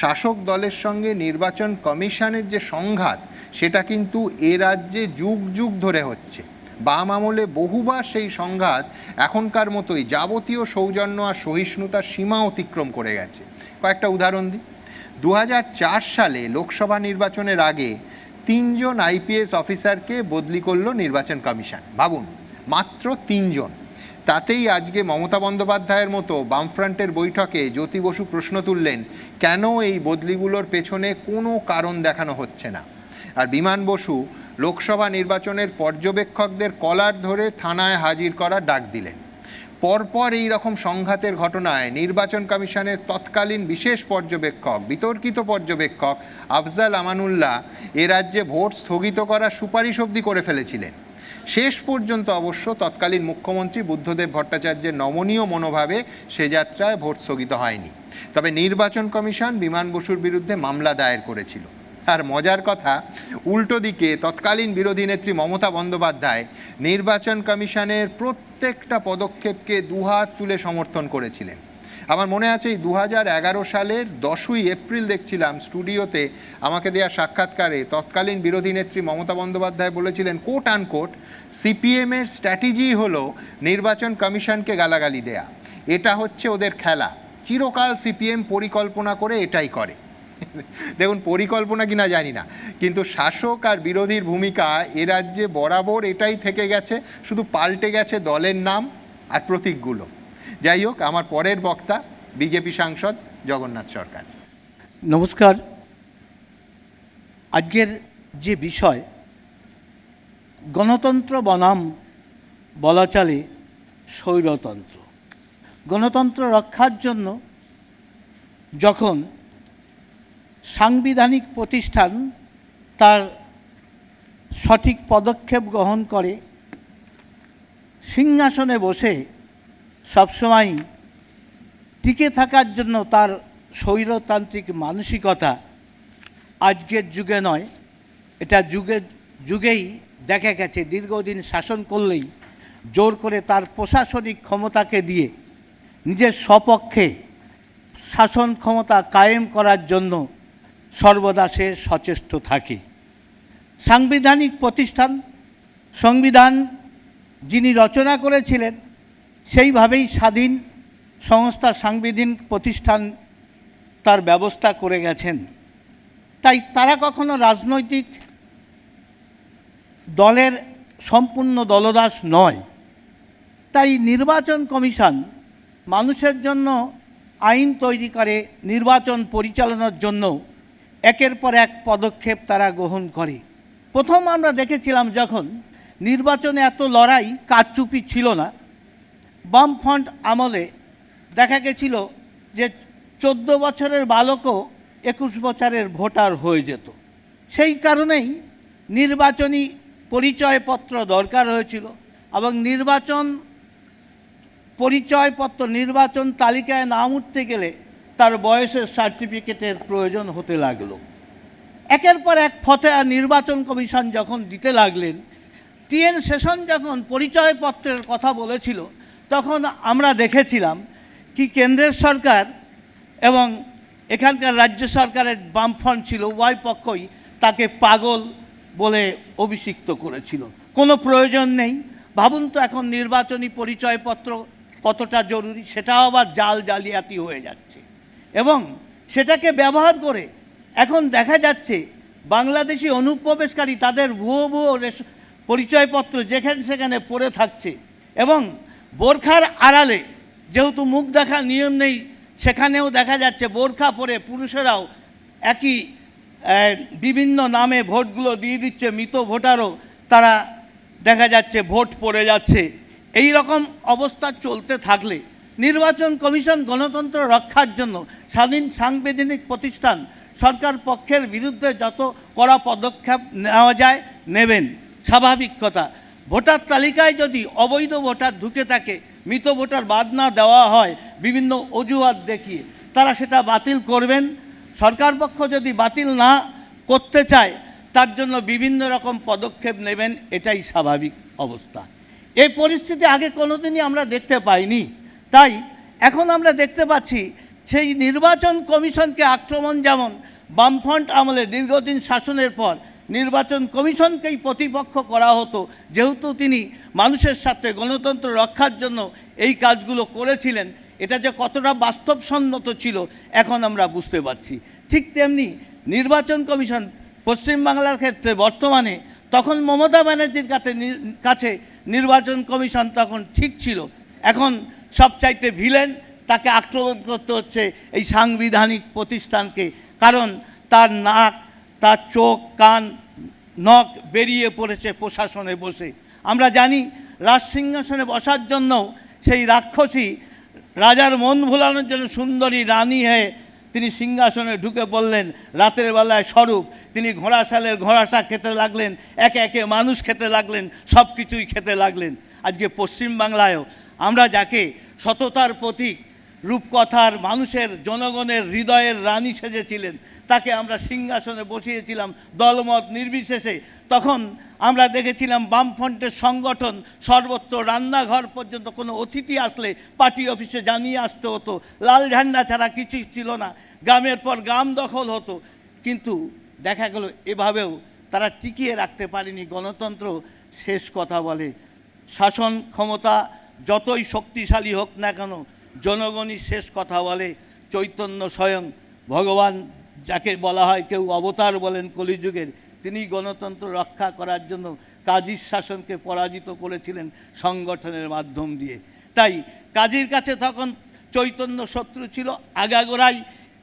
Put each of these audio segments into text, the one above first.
শাসক দলের সঙ্গে নির্বাচন কমিশনের যে সংঘাত সেটা কিন্তু এ রাজ্যে যুগ যুগ ধরে হচ্ছে। বাম আমলে বহুবার সেই সংঘাত এখনকার মতোই যাবতীয় সৌজন্য আর সহিষ্ণুতার সীমা অতিক্রম করে গেছে। কয়েকটা উদাহরণ দিই। 2004 সালে লোকসভা নির্বাচনের আগে 3 জন আইপিএস অফিসারকে বদলি করলো নির্বাচন কমিশন। ভাবুন, মাত্র 3 জন। তাতেই আজকে মমতা বন্দ্যোপাধ্যায়ের মতো বামফ্রন্টের বৈঠকে জ্যোতি বসু প্রশ্ন তুললেন, কেন এই বদলিগুলোর পেছনে কোনো কারণ দেখানো হচ্ছে না। আর বিমান বসু লোকসভা নির্বাচনের পর্যবেক্ষকদের কলার ধরে থানায় হাজির করার ডাক দিলেন। পরপর এই রকম সংঘাতের ঘটনায় নির্বাচন কমিশনের তৎকালীন বিশেষ পর্যবেক্ষক, বিতর্কিত পর্যবেক্ষক আফজাল আমানুল্লাহ এ রাজ্যে ভোট স্থগিত করার সুপারিশ অবধি করে ফেলেছিলেন। শেষ পর্যন্ত অবশ্য তৎকালীন মুখ্যমন্ত্রী বুদ্ধদেব ভট্টাচার্যের নমনীয় মনোভাবে সে যাত্রায় ভোট স্থগিত হয়নি। তবে নির্বাচন কমিশন বিমান বসুর বিরুদ্ধে মামলা দায়ের করেছিল। আর মজার কথা, উল্টো দিকে তৎকালীন বিরোধী নেত্রী মমতা বন্দ্যোপাধ্যায় নির্বাচন কমিশনের প্রত্যেকটা পদক্ষেপকে দুহাত তুলে সমর্থন করেছিলেন। আমার মনে আছে এই 2011 সালের 10ই এপ্রিল দেখছিলাম স্টুডিওতে আমাকে দেওয়া সাক্ষাৎকারে তৎকালীন বিরোধী নেত্রী মমতা বন্দ্যোপাধ্যায় বলেছিলেন, কোট আনকোট, সিপিএমের স্ট্র্যাটেজি হলো নির্বাচন কমিশনকে গালাগালি দেয়া। এটা হচ্ছে ওদের খেলা। চিরকাল সিপিএম পরিকল্পনা করে এটাই করে। দেখুন, পরিকল্পনা কিনা জানি না, কিন্তু শাসক আর বিরোধীর ভূমিকা এ রাজ্যে বরাবর এটাই থেকে গেছে, শুধু পাল্টে গেছে দলের নাম আর প্রতীকগুলো। যাই হোক, আমার পরের বক্তা বিজেপি সাংসদ জগন্নাথ সরকার। নমস্কার। আজকের যে বিষয়, গণতন্ত্র বনাম বলা চলে স্বৈরতন্ত্র। গণতন্ত্র রক্ষার জন্য যখন সাংবিধানিক প্রতিষ্ঠান তার সঠিক পদক্ষেপ গ্রহণ করে, সিংহাসনে বসে সবসময় টিকে থাকার জন্য তার স্বৈরতান্ত্রিক মানসিকতা আজকের যুগে নয়, এটা যুগে যুগেই দেখা গেছে। দীর্ঘদিন শাসন করলেই জোর করে তার প্রশাসনিক ক্ষমতাকে দিয়ে নিজের স্বপক্ষে শাসন ক্ষমতা কায়েম করার জন্য সর্বদা সে সচেষ্ট থাকে। সাংবিধানিক প্রতিষ্ঠান, সংবিধান যিনি রচনা করেছিলেন সেইভাবেই স্বাধীন সংস্থা সাংবিধানিক প্রতিষ্ঠান তার ব্যবস্থা করে গেছেন। তাই তারা কখনো রাজনৈতিক দলের সম্পূর্ণ দলদাস নয়। তাই নির্বাচন কমিশন মানুষের জন্য আইন তৈরি করে, নির্বাচন পরিচালনার জন্য একের পর এক পদক্ষেপ তারা গ্রহণ করে। প্রথম আমরা দেখেছিলাম যখন নির্বাচনে এত লড়াই কারচুপি ছিল না, বামফ্রন্ট আমলে দেখা গেছিল যে 14 বছরের বালকও 21 বছরের ভোটার হয়ে যেত। সেই কারণেই নির্বাচনী পরিচয়পত্র দরকার হয়েছিল এবং নির্বাচন পরিচয়পত্র নির্বাচন তালিকায় নাম উঠতে গেলে তার বয়সের সার্টিফিকেটের প্রয়োজন হতে লাগলো। একের পর এক ফতোয়া নির্বাচন কমিশন যখন দিতে লাগলেন, টিএন সেশন যখন পরিচয়পত্রের কথা বলেছিল, তখন আমরা দেখেছিলাম কি কেন্দ্রের সরকার এবং এখানকার রাজ্য সরকারের বামফ্রন্ট ছিল, উভয় পক্ষই তাকে পাগল বলে অভিষিক্ত করেছিল। কোনো প্রয়োজন নেই। ভাবুন তো, এখন নির্বাচনী পরিচয়পত্র কতটা জরুরি, সেটাও আবার জালিয়াতি হয়ে যাচ্ছে। এবং সেটাকে ব্যবহার করে এখন দেখা যাচ্ছে বাংলাদেশি অনুপ্রবেশকারী তাদের ভুয়ো পরিচয়পত্র যেখানে সেখানে পড়ে থাকছে। এবং বোরখার আড়ালে, যেহেতু মুখ দেখার নিয়ম নেই, সেখানেও দেখা যাচ্ছে বোরখা পরে পুরুষেরাও একই বিভিন্ন নামে ভোটগুলো দিয়ে দিচ্ছে। মৃত ভোটারও তারা দেখা যাচ্ছে ভোট পড়ে যাচ্ছে। এই রকম অবস্থা চলতে থাকলে নির্বাচন কমিশন গণতন্ত্র রক্ষার জন্য স্বাধীন সাংবিধানিক প্রতিষ্ঠান সরকার পক্ষের বিরুদ্ধে যত কড়া পদক্ষেপ নেওয়া যায় নেবেন, স্বাভাবিক কথা। ভোটার তালিকায় যদি অবৈধ ভোটার ঢুকে থাকে, মৃত ভোটার বাদ না দেওয়া হয় বিভিন্ন অজুহাত দেখিয়ে, তারা সেটা বাতিল করবেন। সরকার পক্ষ যদি বাতিল না করতে চায়, তার জন্য বিভিন্ন রকম পদক্ষেপ নেবেন, এটাই স্বাভাবিক অবস্থা। এই পরিস্থিতি আগে কোনোদিনই আমরা দেখতে পাইনি। তাই এখন আমরা দেখতে পাচ্ছি সেই নির্বাচন কমিশনকে আক্রমণ যেমন বামফ্রন্ট আমলে দীর্ঘদিন শাসনের পর নির্বাচন কমিশনকেই প্রতিপক্ষ করা হতো, যেহেতু তিনি মানুষের সাথে গণতন্ত্র রক্ষার জন্য এই কাজগুলো করেছিলেন, এটা যে কতটা বাস্তবসম্মত ছিল এখন আমরা বুঝতে পারছি। ঠিক তেমনি নির্বাচন কমিশন পশ্চিমবাংলার ক্ষেত্রে বর্তমানে তখন মমতা ব্যানার্জির কাছে নির্বাচন কমিশন তখন ঠিক ছিল, এখন সবচাইতে ভিলেন, তাকে আক্রমণ করতে হচ্ছে এই সাংবিধানিক প্রতিষ্ঠানকে, কারণ তার নাক, তার চোখ, কান, নখ বেরিয়ে পড়েছে প্রশাসনে বসে। আমরা জানি রাজসিংহাসনে বসার জন্য সেই রাক্ষসী রাজার মন ভোলানোর জন্য সুন্দরী রানী হয়ে তিনি সিংহাসনে ঢুকে পড়লেন রাতের বেলায় স্বরূপ। তিনি ঘোড়াশালের ঘোড়াশা খেতে লাগলেন, একে একে মানুষ খেতে লাগলেন, সব কিছুই খেতে লাগলেন। আজকে পশ্চিমবাংলায়ও আমরা যাকে সততার প্রতীক, রূপকথার, মানুষের, জনগণের হৃদয়ের রানী সেজেছিলেন, তাকে আমরা সিংহাসনে বসিয়েছিলাম দলমত নির্বিশেষে। তখন আমরা দেখেছিলাম বামফ্রন্টের সংগঠন সর্বত্র, রান্নাঘর পর্যন্ত কোনো অতিথি আসলে পার্টি অফিসে জানিয়ে আসতে হতো, লাল ঝান্ডা ছাড়া কিছুই ছিল না, গ্রামের পর গ্রাম দখল হতো। কিন্তু দেখা গেল এভাবেও তারা টিকিয়ে রাখতে পারেনি। গণতন্ত্র শেষ কথা বলে, শাসন ক্ষমতা যতই শক্তিশালী হোক না কেন, জনগণই শেষ কথা বলে। চৈতন্য স্বয়ং ভগবান, যাকে বলা হয় কেউ অবতার বলেন কলিযুগের, তিনি গণতন্ত্র রক্ষা করার জন্য কাজীর শাসনকে পরাজিত করেছিলেন সংগঠনের মাধ্যম দিয়ে। তাই কাজীর কাছে তখন চৈতন্য শত্রু ছিল, আগাগোড়াই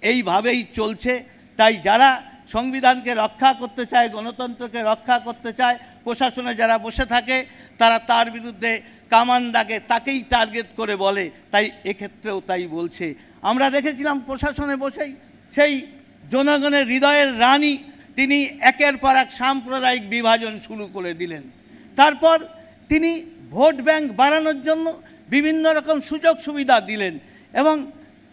এইভাবেই চলছে। তাই যারা সংবিধানকে রক্ষা করতে চায়, গণতন্ত্রকে রক্ষা করতে চায়, প্রশাসনে যারা বসে থাকে তারা তার বিরুদ্ধে কামান দাগে, তাকেই টার্গেট করে বলে। তাই এক্ষেত্রেও তাই বলছে। আমরা দেখেছিলাম প্রশাসনে বসেই সেই জনগণের হৃদয়ের রানী তিনি একের পর এক সাম্প্রদায়িক বিভাজন শুরু করে দিলেন। তারপর তিনি ভোট ব্যাংক বাড়ানোর জন্য বিভিন্ন রকম সুযোগ সুবিধা দিলেন এবং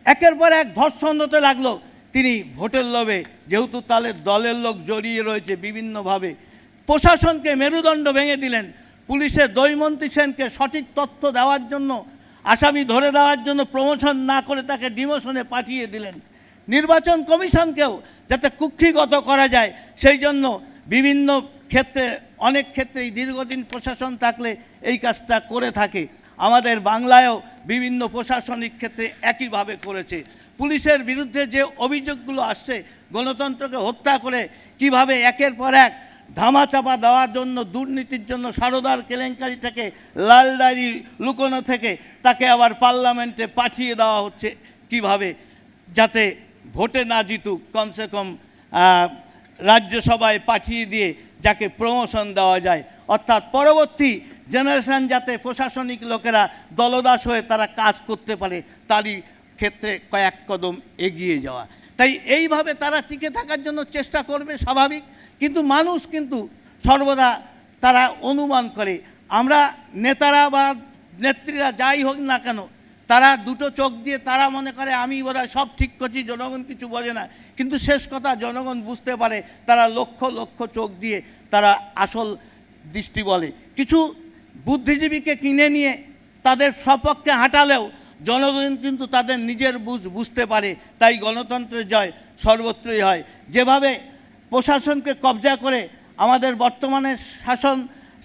একের পর এক ধর্ষণ হতে লাগলো। তিনি ভোটের লোভে, যেহেতু তাদের দলের লোক জড়িয়ে রয়েছে বিভিন্নভাবে, প্রশাসনকে মেরুদণ্ড ভেঙে দিলেন। পুলিশের দৈমন্তী সেনকে সঠিক তথ্য দেওয়ার জন্য, আসামি ধরে দেওয়ার জন্য প্রমোশন না করে তাকে ডিমোশনে পাঠিয়ে দিলেন। নির্বাচন কমিশনকেও যাতে কুক্ষিগত করা যায় সেই জন্য বিভিন্ন ক্ষেত্রে, অনেক ক্ষেত্রেই দীর্ঘদিন প্রশাসন থাকলে এই কাজটা করে থাকে। আমাদের বাংলায়ও বিভিন্ন প্রশাসনিক ক্ষেত্রে একইভাবে করেছে। পুলিশের বিরুদ্ধে যে অভিযোগগুলো আসছে, গণতন্ত্রকে হত্যা করে কিভাবে একের পর এক ধামাচাপা দেওয়ার জন্য, দুর্নীতির জন্য, সারদার কেলেঙ্কারি থেকে, লাল ডায়েরি লুকোনো থেকে তাকে আবার পার্লামেন্টে পাঠিয়ে দেওয়া হচ্ছে, কিভাবে যাতে ভোটে না জিতুক, কমসে কম রাজ্যসভায় পাঠিয়ে দিয়ে যাকে প্রমোশন দেওয়া যায়। অর্থাৎ পরবর্তী জেনারেশন যাতে প্রশাসনিক লোকেরা দলদাস হয়ে তারা কাজ করতে পারে, তারই ক্ষেত্রে কয়েক কদম এগিয়ে যাওয়া। তাই এইভাবে তারা টিকে থাকার জন্য চেষ্টা করবে, স্বাভাবিক। কিন্তু মানুষ কিন্তু সর্বদা তারা অনুমান করে, আমরা নেতারা বা নেত্রীরা যাই হোক না কেন, তারা দুটো চোখ দিয়ে তারা মনে করে আমি বোধহয় সব ঠিক করছি, জনগণ কিছু বোঝে না। কিন্তু শেষ কথা জনগণ বুঝতে পারে, তারা লক্ষ লক্ষ চোখ দিয়ে তারা আসল দৃষ্টি বলে। কিছু বুদ্ধিজীবীকে কিনে নিয়ে তাদের সপক্ষে হাঁটালেও জনগণ কিন্তু তাদের নিজের বুঝতে পারে। তাই গণতন্ত্রের জয় সর্বত্রই হয়। যেভাবে প্রশাসনকে কবজা করে আমাদের বর্তমানে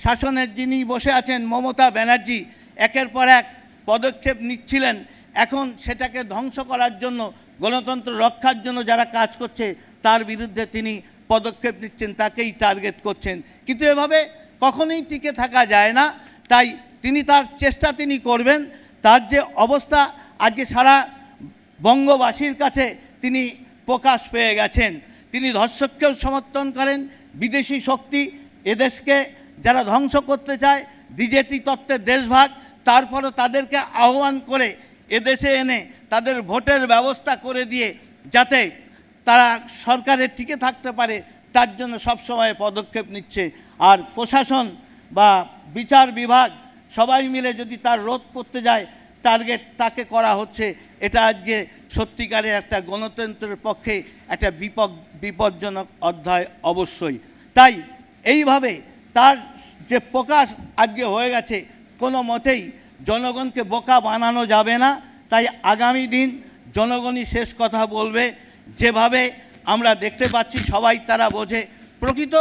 শাসনের যিনি বসে আছেন মমতা ব্যানার্জি একের পর এক পদক্ষেপ নিচ্ছিলেন, এখন সেটাকে ধ্বংস করার জন্য, গণতন্ত্র রক্ষার জন্য যারা কাজ করছে তার বিরুদ্ধে তিনি পদক্ষেপ নিচ্ছেন, তাকেই টার্গেট করছেন। কিন্তু এভাবে কখনোই টিকে থাকা যায় না। তাই তিনি তার চেষ্টা তিনি করবেন। তার যে অবস্থা আজকে সারা বঙ্গবাসীর কাছে তিনি প্রকাশ পেয়ে গেছেন। তিনি ধর্ষককেও সমর্থন করেন, বিদেশি শক্তি এদেশকে যারা ধ্বংস করতে চায়, দ্বিজাতি তত্ত্বের দেশভাগ, তারপরও তাদেরকে আহ্বান করে এদেশে এনে তাদের ভোটের ব্যবস্থা করে দিয়ে যাতে তারা সরকারে টিকে থাকতে পারে, তার জন্য সবসময় পদক্ষেপ নিচ্ছে। আর প্রশাসন বা বিচার বিভাগ সবাই মিলে যদি তার রোধ করতে যায়, টার্গেট তাকে করা হচ্ছে, এটা আজকে সত্যিকারের একটা গণতন্ত্রের পক্ষে একটা বিপজ্জনক অধ্যায় অবশ্যই। তাই এইভাবে তার যে প্রকাশ আজকে হয়ে গেছে, কোনো মতেই জনগণকে বোকা বানানো যাবে না। তাই আগামী দিন জনগণই শেষ কথা বলবে। যেভাবে আমরা দেখতে পাচ্ছি সবাই তারা বোঝে প্রকৃত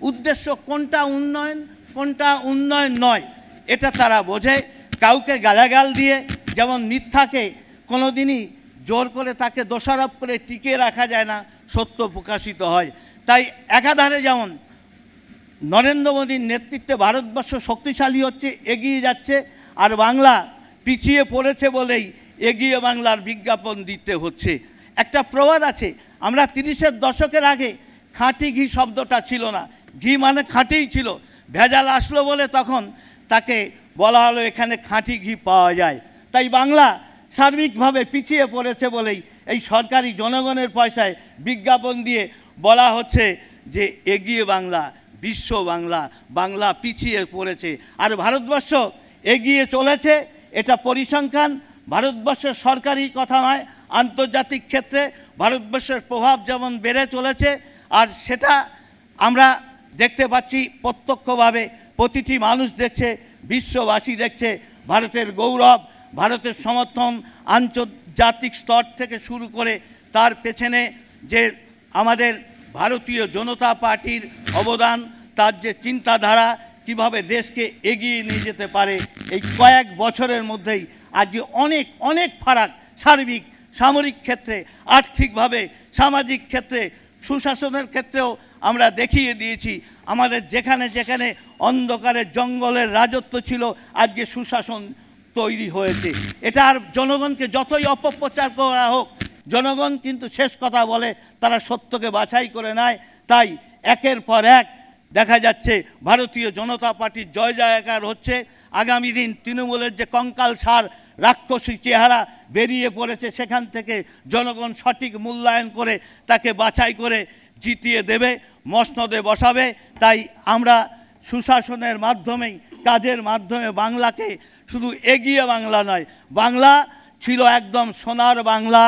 উদ্দেশ্য কোনটা উন্নয়ন কোনটা উন্নয়ন নয়, এটা তারা বোঝে। কাউকে গালাগাল দিয়ে যেমন মিথ্যাকে কোনো দিনই জোর করে তাকে দোষারোপ করে টিকিয়ে রাখা যায় না, সত্য প্রকাশিত হয়। তাই একাধারে যেমন নরেন্দ্র মোদীর নেতৃত্বে ভারতবর্ষ শক্তিশালী হচ্ছে, এগিয়ে যাচ্ছে, আর বাংলা পিছিয়ে পড়েছে বলেই এগিয়ে বাংলার বিজ্ঞাপন দিতে হচ্ছে। একটা প্রবাদ আছে, আমরা 30-এর দশকের আগে খাঁটি ঘি শব্দটা ছিল না, ঘি মানে খাঁটিই ছিল, ভেজাল আসলো বলে তখন তাকে বলা হলো এখানে খাঁটি ঘি পাওয়া যায়। তাই বাংলা সার্বিকভাবে পিছিয়ে পড়েছে বলেই এই সরকারি জনগণের পয়সায় বিজ্ঞাপন দিয়ে বলা হচ্ছে যে এগিয়ে বাংলা, বিশ্ব বাংলা, বাংলা পিছিয়ে পড়েছে। আর ভারতবর্ষ এগিয়ে চলেছে, এটা পরিসংখ্যান। ভারতবর্ষের সরকারি কথা নয়, আন্তর্জাতিক ক্ষেত্রে ভারতবর্ষের প্রভাব যেমন বেড়ে চলেছে, আর সেটা আমরা দেখতে পাচ্ছি প্রত্যক্ষভাবে। প্রতিটি মানুষ দেখছে, বিশ্ববাসী দেখছে ভারতের গৌরব, ভারতের সমর্থন আন্তর্জাতিক স্তর থেকে শুরু করে তার পেছনে যে আমাদের ভারতীয় জনতা পার্টির অবদান, তার যে চিন্তাধারা, কিভাবে দেশকে এগিয়ে নিয়ে যেতে পারে। এই কয়েক বছরের মধ্যেই আজকে অনেক অনেক ফারাক, সার্বিক সামরিক ক্ষেত্রে, আর্থিকভাবে, সামাজিক ক্ষেত্রে, সুশাসনের ক্ষেত্রেও আমরা দেখিয়ে দিয়েছি। আমাদের যেখানে যেখানে অন্ধকারের জঙ্গলের রাজত্ব ছিল, আজকে সুশাসন তৈরি হয়েছে। এটা আর জনগণকে যতই অপপ্রচার করা হোক, জনগণ কিন্তু শেষ কথা বলে, তারা সত্যকে বাছাই করে নেয়। তাই একের পর এক দেখা যাচ্ছে ভারতীয় জনতা পার্টির জয় জয়কার হচ্ছে। আগামী দিন তৃণমূলের যে কঙ্কাল সার রাক্ষসী চেহারা বেরিয়ে পড়েছে, সেখান থেকে জনগণ সঠিক মূল্যায়ন করে তাকে বাছাই করে জিতিয়ে দেবে, মসনদে বসাবে। তাই আমরা সুশাসনের মাধ্যমেই, কাজের মাধ্যমে বাংলাকে শুধু এগিয়ে বাংলা নয়, বাংলা ছিল একদম সোনার বাংলা।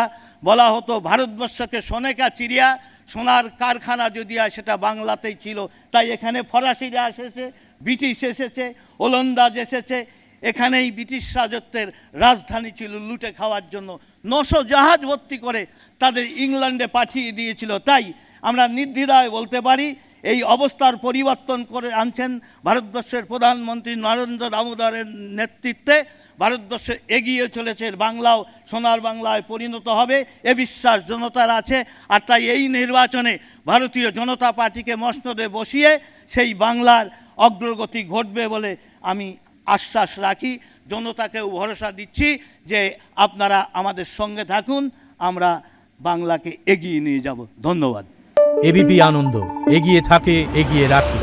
বলা হতো ভারতবর্ষকে সোনেকা চিড়িয়া, সোনার কারখানা যদি হয় সেটা বাংলাতেই ছিল। তাই এখানে ফরাসিরা এসেছে, ব্রিটিশ এসেছে, ওলন্দাজ এসেছে, এখানেই ব্রিটিশ রাজত্বের রাজধানী ছিল লুটে খাওয়ার জন্য। 900 জাহাজ ভর্তি করে তাদের ইংল্যান্ডে পাঠিয়ে দিয়েছিল। তাই আমরা নির্দ্বিধায় বলতে পারি এই অবস্থার পরিবর্তন করে আনছেন ভারতবর্ষের প্রধানমন্ত্রী নরেন্দ্র দামোদরের নেতৃত্বে। ভারতবর্ষ এগিয়ে চলেছে, বাংলাও সোনার বাংলায় পরিণত হবে এ বিশ্বাস জনতার আছে। আর তাই এই নির্বাচনে ভারতীয় জনতা পার্টিকে মসনদে বসিয়ে সেই বাংলার অগ্রগতি ঘটবে বলে আমি আশ্বাস রাখি। জনতাকেও ভরসা দিচ্ছি যে আপনারা আমাদের সঙ্গে থাকুন, আমরা বাংলাকে এগিয়ে নিয়ে যাব। ধন্যবাদ। এবিপি আনন্দ, এগিয়ে থাকে, এগিয়ে রাখে।